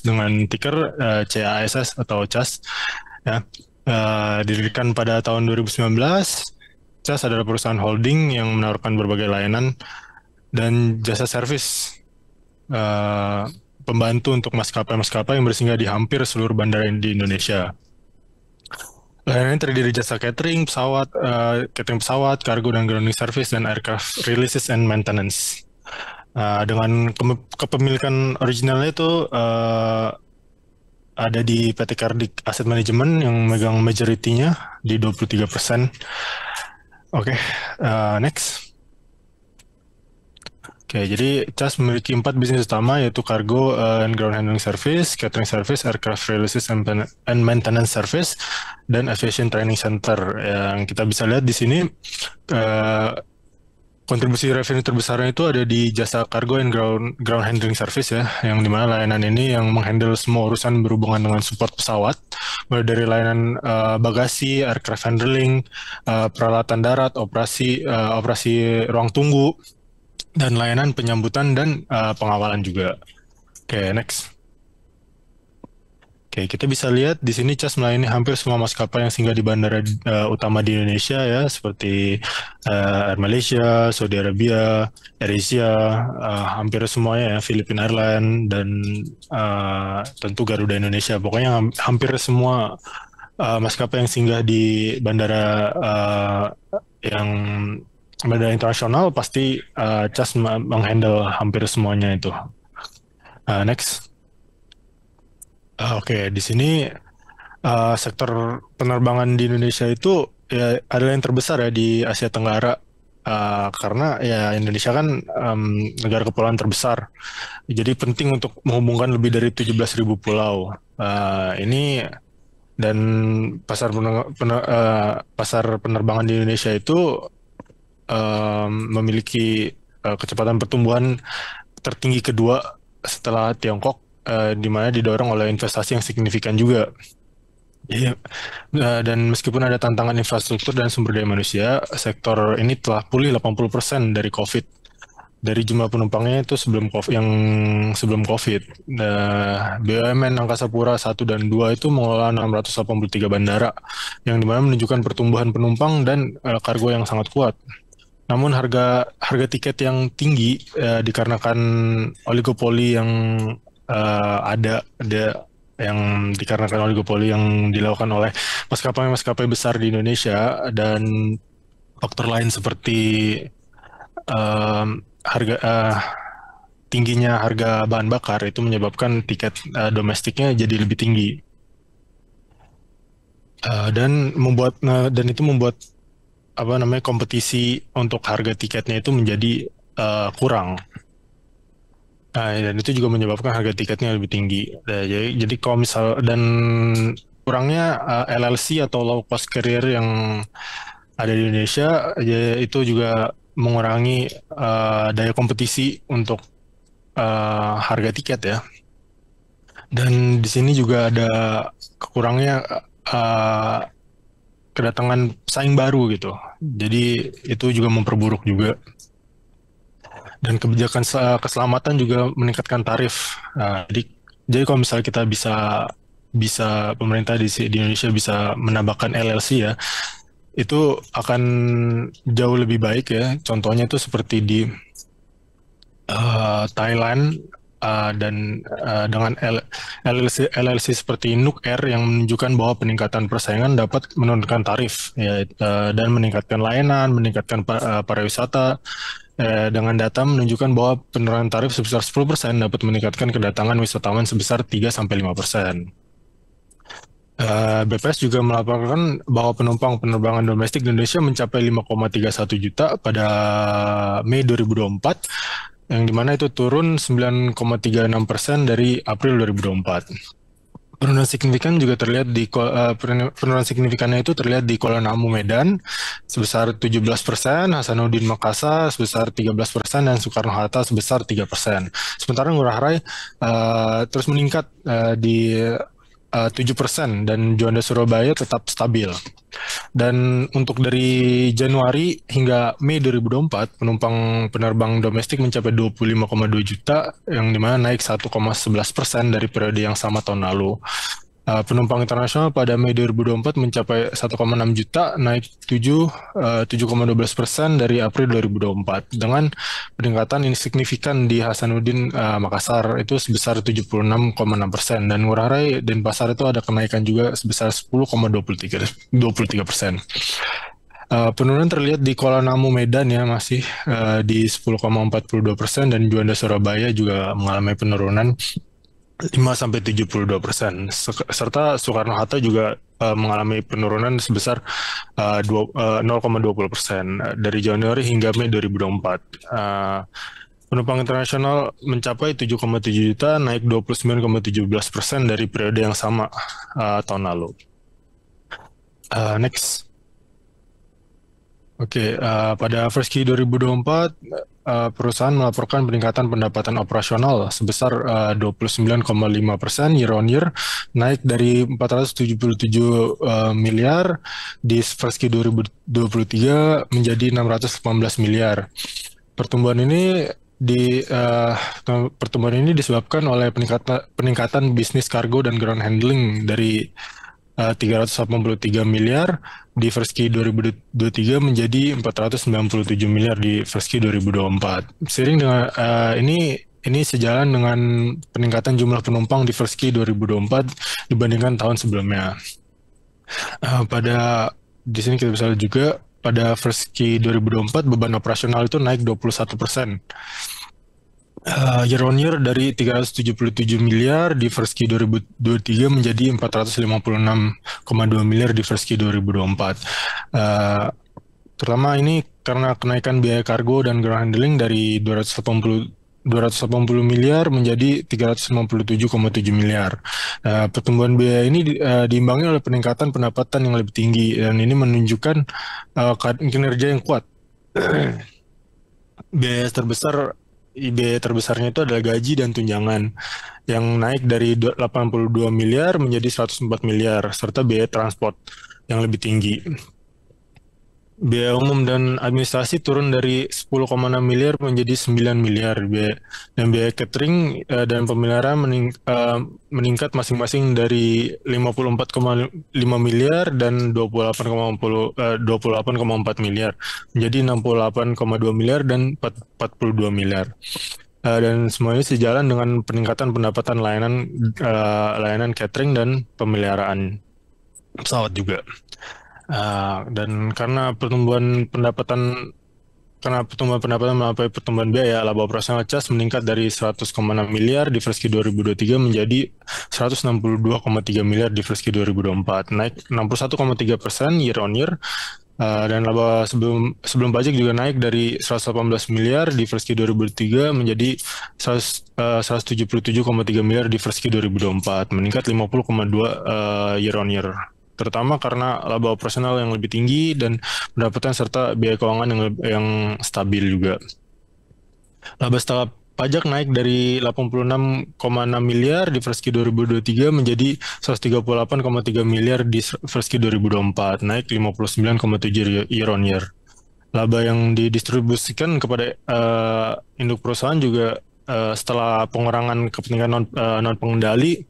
dengan ticker CASS atau CAS ya. Didirikan pada tahun 2019. CAS adalah perusahaan holding yang menawarkan berbagai layanan dan jasa servis eh, pembantu untuk maskapai-maskapai yang bersinggah di hampir seluruh bandara di Indonesia. Layanan terdiri jasa catering pesawat, kargo dan grounding service, dan aircraft releases and maintenance. Dengan kepemilikan originalnya itu ada di PT Kardik Asset Management yang megang majority-nya di 23%. Oke, next. Oke, jadi CAS memiliki 4 bisnis utama, yaitu cargo and ground handling service, catering service, aircraft releases and maintenance service, dan aviation training center. Yang kita bisa lihat di sini, kontribusi revenue terbesarnya itu ada di jasa cargo and ground handling service ya, yang dimana layanan ini yang menghandle semua urusan berhubungan dengan support pesawat, mulai dari layanan bagasi, aircraft handling, peralatan darat, operasi ruang tunggu, dan layanan penyambutan dan pengawalan juga. Oke, next. Oke, kita bisa lihat di sini CAS melayani hampir semua maskapai yang singgah di bandara utama di Indonesia ya, seperti Air Malaysia, Saudi Arabia, AirAsia, hampir semuanya ya, Philippine Airlines, dan tentu Garuda Indonesia. Pokoknya hampir semua maskapai yang singgah di bandara yang bandara internasional pasti CAS menghandle hampir semuanya itu. Next. Oke, di sini sektor penerbangan di Indonesia itu ya adalah yang terbesar ya di Asia Tenggara. Karena ya Indonesia kan negara kepulauan terbesar. Jadi penting untuk menghubungkan lebih dari 17.000 pulau. Ini dan pasar penerbangan di Indonesia itu memiliki kecepatan pertumbuhan tertinggi kedua setelah Tiongkok, di mana didorong oleh investasi yang signifikan juga. Dan meskipun ada tantangan infrastruktur dan sumber daya manusia, sektor ini telah pulih 80% dari COVID. Dari jumlah penumpangnya itu sebelum COVID. BUMN Angkasa Pura 1 dan 2 itu mengelola 683 bandara, yang dimana menunjukkan pertumbuhan penumpang dan kargo yang sangat kuat. Namun harga tiket yang tinggi dikarenakan oligopoli yang yang dikarenakan oligopoli yang dilakukan oleh maskapai-maskapai besar di Indonesia, dan faktor lain seperti tingginya harga bahan bakar itu menyebabkan tiket domestiknya jadi lebih tinggi. Dan itu membuat kompetisi untuk harga tiketnya itu menjadi kurang. Dan itu juga menyebabkan harga tiketnya lebih tinggi. Jadi kalau dan kurangnya LLC atau low cost carrier yang ada di Indonesia, itu juga mengurangi daya kompetisi untuk harga tiket ya. Dan di sini juga ada kekurangnya kedatangan pesaing baru gitu. Jadi itu juga memperburuk juga. Dan kebijakan keselamatan juga meningkatkan tarif. Jadi kalau misalnya kita bisa pemerintah di Indonesia bisa menambahkan LLC ya, itu akan jauh lebih baik ya. Contohnya itu seperti di Thailand, dan dengan LLC seperti Nook Air yang menunjukkan bahwa peningkatan persaingan dapat menurunkan tarif ya, dan meningkatkan layanan, meningkatkan pariwisata. Dengan data menunjukkan bahwa penurunan tarif sebesar 10% dapat meningkatkan kedatangan wisatawan sebesar 3-5%. BPS juga melaporkan bahwa penumpang penerbangan domestik di Indonesia mencapai 5,31 juta pada Mei 2024, yang dimana itu turun 9,36% dari April 2024. Penurunan signifikan juga terlihat penurunan signifikannya itu terlihat di Kuala Namu Medan sebesar 17%, Hasanuddin Makassar sebesar 13%, dan Soekarno-Hatta sebesar 3%. Sementara Ngurah Rai terus meningkat di 7%, dan Juanda Surabaya tetap stabil. Dan untuk dari Januari hingga Mei 2024, penumpang penerbang domestik mencapai 25,2 juta, yang dimana naik 1,11% dari periode yang sama tahun lalu. Penumpang internasional pada Mei 2024 mencapai 1,6 juta, naik 7,12% dari April 2024, dengan peningkatan ini signifikan di Hasanuddin Makassar itu sebesar 76,6%, dan Ngurah Rai Denpasar itu ada kenaikan juga sebesar 10,23%. Penurunan terlihat di Kuala Namu Medan ya masih di 10,42%, dan Juanda Surabaya juga mengalami penurunan 5-72%, serta Soekarno-Hatta juga mengalami penurunan sebesar 0,20% dari Januari hingga Mei 2024. Penumpang internasional mencapai 7,7 juta, naik 29,17% dari periode yang sama tahun lalu. Next. Oke, pada first Q 2024, perusahaan melaporkan peningkatan pendapatan operasional sebesar 29,5% year on year, naik dari 477 miliar di first Q 2023 menjadi 618 miliar. Pertumbuhan ini disebabkan oleh peningkatan bisnis kargo dan ground handling dari 383 miliar di first Q 2023 menjadi 497 miliar di first Q 2024. Seiring dengan ini sejalan dengan peningkatan jumlah penumpang di first Q 2024 dibandingkan tahun sebelumnya. Di sini kita bisa lihat juga pada first Q 2024 beban operasional itu naik 21%. Year on year dari 377 miliar di first Q 2023 menjadi 456,2 miliar di first Q 2024. Terutama ini karena kenaikan biaya kargo dan ground handling dari 280 miliar menjadi 357,7 miliar. Pertumbuhan biaya ini diimbangi oleh peningkatan pendapatan yang lebih tinggi, dan ini menunjukkan kinerja yang kuat. Biaya terbesarnya itu adalah gaji dan tunjangan yang naik dari 82 miliar menjadi 104 miliar, serta biaya transport yang lebih tinggi. Biaya umum dan administrasi turun dari 10,6 miliar menjadi 9 miliar, dan biaya catering dan pemeliharaan meningkat masing-masing dari 54,5 miliar dan 28,4 miliar menjadi 68,2 miliar dan 42 miliar. Dan semuanya sejalan dengan peningkatan pendapatan layanan catering dan pemeliharaan pesawat juga. Dan karena pertumbuhan pendapatan melampaui pertumbuhan biaya, laba operasional CAS meningkat dari 100,6 miliar di first Q 2023 menjadi 162,3 miliar di first Q 2024, naik 61,3% year on year. Dan laba sebelum pajak juga naik dari 118 miliar di first Q 2023 menjadi 177,3 miliar di first Q 2024, meningkat 50,2 year on year. Terutama karena laba operasional yang lebih tinggi dan pendapatan serta biaya keuangan yang stabil juga. Laba setelah pajak naik dari 86,6 miliar di first Q 2023 menjadi 138,3 miliar di first Q 2024, naik 59,7 year on year. Laba yang didistribusikan kepada induk perusahaan juga setelah pengurangan kepentingan non pengendali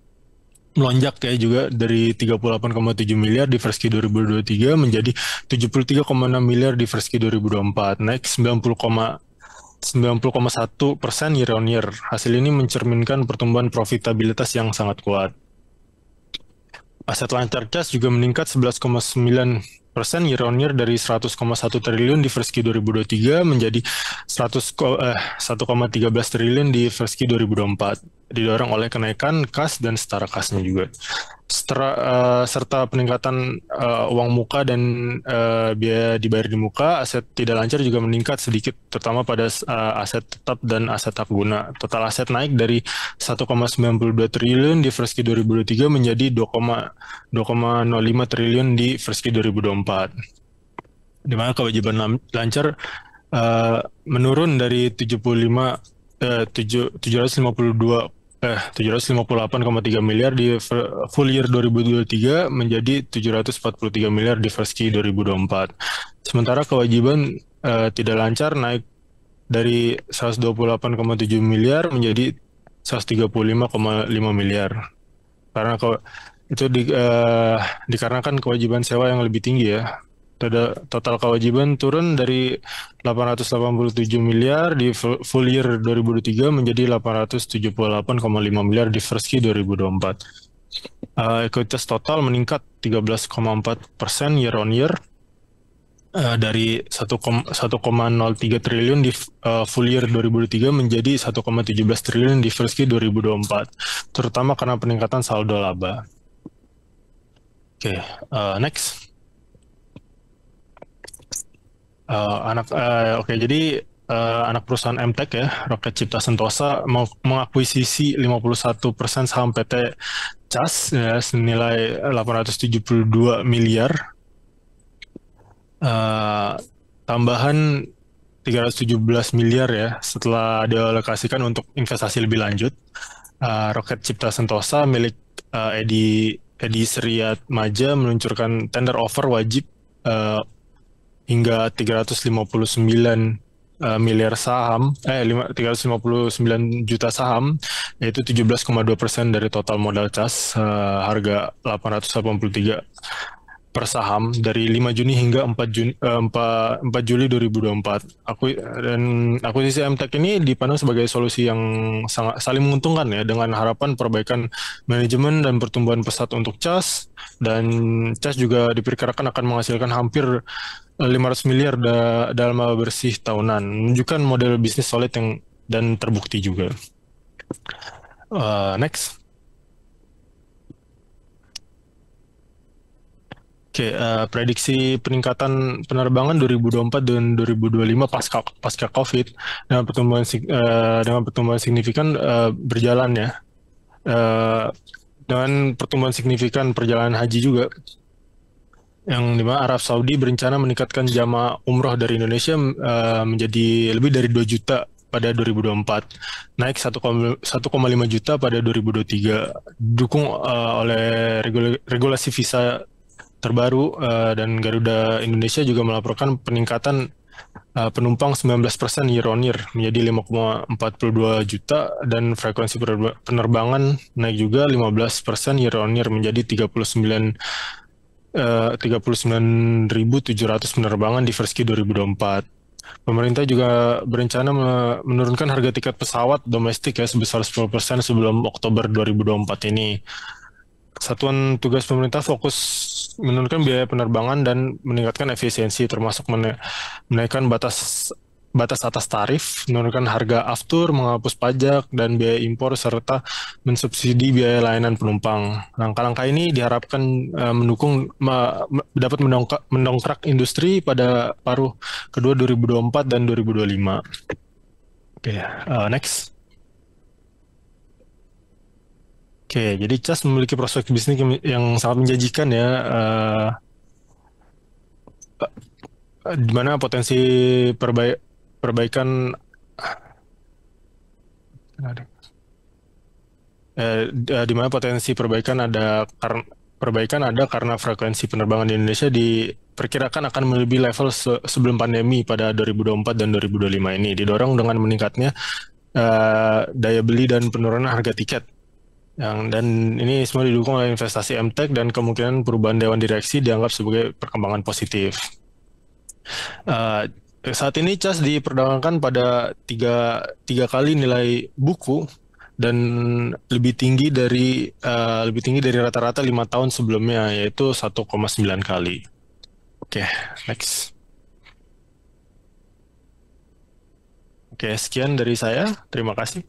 melonjak ya juga dari 38,7 miliar di first Q 2023 menjadi 73,6 miliar di first Q 2024, naik 90,1% year on year. Hasil ini mencerminkan pertumbuhan profitabilitas yang sangat kuat. Aset lancar CAS juga meningkat 11,9% year on year dari 100,1 triliun di first Q 2023 menjadi 1,13 triliun di first Q 2024, didorong oleh kenaikan kas dan setara kasnya juga. Serta peningkatan uang muka dan biaya dibayar di muka, aset tidak lancar juga meningkat sedikit, terutama pada aset tetap dan aset tak guna. Total aset naik dari 1,92 triliun di first Q 2023 menjadi 2,05 triliun di first Q 2024. Di mana kewajiban lancar menurun dari 752 758,3 miliar di full year 2023 menjadi 743 miliar di first Q 2024. Sementara kewajiban tidak lancar naik dari 128,7 miliar menjadi 135,5 miliar. Karena itu dikarenakan kewajiban sewa yang lebih tinggi ya. Total kewajiban turun dari 887 miliar di full year 2023 menjadi 878,5 miliar di first Q 2024. Ekuitas total meningkat 13,4% year on year dari 1,03 triliun di full year 2023 menjadi 1,17 triliun di first Q 2024, terutama karena peningkatan saldo laba. Oke, next. Jadi anak perusahaan MTech ya, Rocket Cipta Sentosa mengakuisisi 51% saham PT CAS ya, senilai 872 miliar. Tambahan 317 miliar ya setelah dialokasikan untuk investasi lebih lanjut. Rocket Cipta Sentosa milik Edi Seriat Maja meluncurkan tender offer wajib hingga 359 miliar saham, 359 juta saham, yaitu 17,2% dari total modal CAS, harga 883 per saham dari 5 Juni hingga 4 Juli 2024. Akuisisi MTech ini dipandang sebagai solusi yang sangat saling menguntungkan ya, dengan harapan perbaikan manajemen dan pertumbuhan pesat untuk CAS, dan CAS juga diperkirakan akan menghasilkan hampir 500 miliar dalam laba bersih tahunan, menunjukkan model bisnis solid dan terbukti juga. Next. Prediksi peningkatan penerbangan 2024 dan 2025 pasca COVID dengan pertumbuhan signifikan berjalan ya. Dengan pertumbuhan signifikan perjalanan haji juga, yang dimana Arab Saudi berencana meningkatkan jamaah umroh dari Indonesia menjadi lebih dari 2 juta pada 2024, naik 1,5 juta pada 2023, didukung oleh regulasi visa terbaru, dan Garuda Indonesia juga melaporkan peningkatan penumpang 19% year on year menjadi 5,42 juta, dan frekuensi penerbangan naik juga 15% year on year menjadi 39.700 penerbangan di first Q 2024. Pemerintah juga berencana menurunkan harga tiket pesawat domestik ya sebesar 10% sebelum Oktober 2024 ini. Satuan tugas pemerintah fokus menurunkan biaya penerbangan dan meningkatkan efisiensi, termasuk menaikkan batas atas tarif, menurunkan harga aftur, menghapus pajak dan biaya impor, serta mensubsidi biaya layanan penumpang. Langkah-langkah ini diharapkan dapat mendongkrak industri pada paruh kedua 2024 dan 2025. Next. Jadi CAS memiliki prospek bisnis yang sangat menjanjikan ya, di mana potensi perbaikan ada karena frekuensi penerbangan di Indonesia diperkirakan akan melebihi level sebelum pandemi pada 2024 dan 2025 ini, didorong dengan meningkatnya daya beli dan penurunan harga tiket. Dan ini semua didukung oleh investasi MTech dan kemungkinan perubahan Dewan Direksi dianggap sebagai perkembangan positif. Saat ini CAS diperdagangkan pada tiga kali nilai buku dan lebih tinggi dari rata-rata 5 tahun sebelumnya, yaitu 1,9 kali. Next. Sekian dari saya. Terima kasih.